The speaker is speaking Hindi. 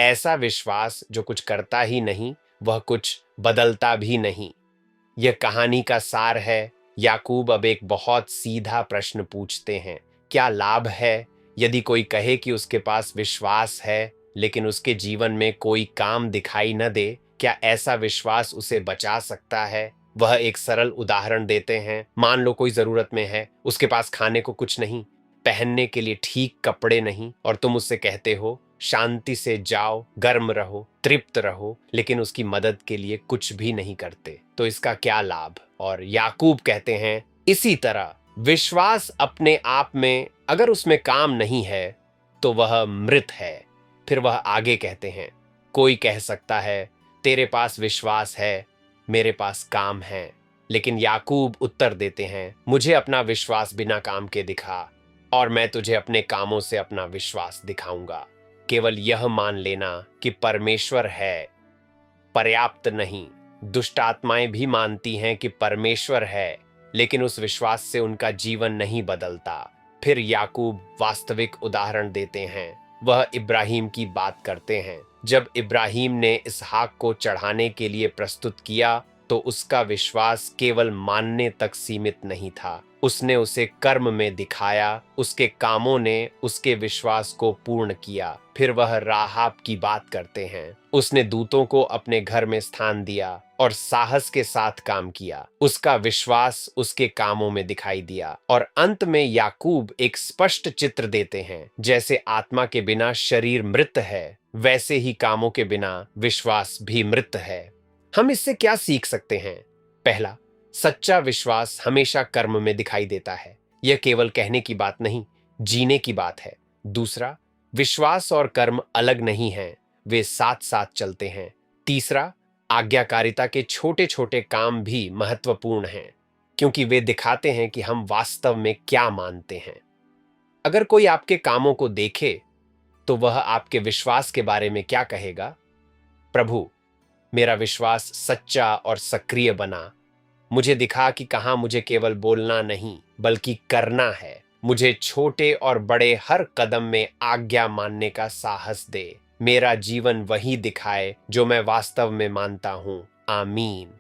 ऐसा विश्वास जो कुछ करता ही नहीं, वह कुछ बदलता भी नहीं। यह कहानी का सार है। याकूब अब एक बहुत सीधा प्रश्न पूछते हैं। क्या लाभ है यदि कोई कहे कि उसके पास विश्वास है, लेकिन उसके जीवन में कोई काम दिखाई न दे? क्या ऐसा विश्वास उसे बचा सकता है? वह एक सरल उदाहरण देते हैं। मान लो कोई जरूरत में है, उसके पास खाने को कुछ नहीं, पहनने के लिए ठीक कपड़े नहीं, और तुम उससे कहते हो शांति से जाओ, गर्म रहो, तृप्त रहो, लेकिन उसकी मदद के लिए कुछ भी नहीं करते, तो इसका क्या लाभ? और याकूब कहते हैं इसी तरह विश्वास अपने आप में अगर उसमें काम नहीं है तो वह मृत है। फिर वह आगे कहते हैं, कोई कह सकता है तेरे पास विश्वास है, मेरे पास काम है। लेकिन याकूब उत्तर देते हैं, मुझे अपना विश्वास बिना काम के दिखा और मैं तुझे अपने कामों से अपना विश्वास दिखाऊंगा। केवल यह मान लेना कि परमेश्वर है पर्याप्त नहीं। दुष्ट आत्माएं भी मानती हैं कि परमेश्वर है, लेकिन उस विश्वास से उनका जीवन नहीं बदलता। फिर याकूब वास्तविक उदाहरण देते हैं। वह इब्राहिम की बात करते हैं। जब इब्राहिम ने इसहाक को चढ़ाने के लिए प्रस्तुत किया तो उसका विश्वास केवल मानने तक सीमित नहीं था, उसने उसे कर्म में दिखाया। उसके कामों ने उसके विश्वास को पूर्ण किया। फिर वह राहाब की बात करते हैं। उसने दूतों को अपने घर में स्थान दिया और साहस के साथ काम किया। उसका विश्वास उसके कामों में दिखाई दिया। और अंत में याकूब एक स्पष्ट चित्र देते हैं। जैसे आत्मा के बिना शरीर मृत है, वैसे ही कामों के बिना विश्वास भी मृत है। हम इससे क्या सीख सकते हैं? पहला, सच्चा विश्वास हमेशा कर्म में दिखाई देता है। यह केवल कहने की बात नहीं, जीने की बात है। दूसरा, विश्वास और कर्म अलग नहीं हैं, वे साथ साथ चलते हैं। तीसरा, आज्ञाकारिता के छोटे छोटे काम भी महत्वपूर्ण हैं, क्योंकि वे दिखाते हैं कि हम वास्तव में क्या मानते हैं। अगर कोई आपके कामों को देखे तो वह आपके विश्वास के बारे में क्या कहेगा? प्रभु, मेरा विश्वास सच्चा और सक्रिय बना। मुझे दिखा कि कहां मुझे केवल बोलना नहीं बल्कि करना है। मुझे छोटे और बड़े हर कदम में आज्ञा मानने का साहस दे। मेरा जीवन वही दिखाए जो मैं वास्तव में मानता हूं। आमीन।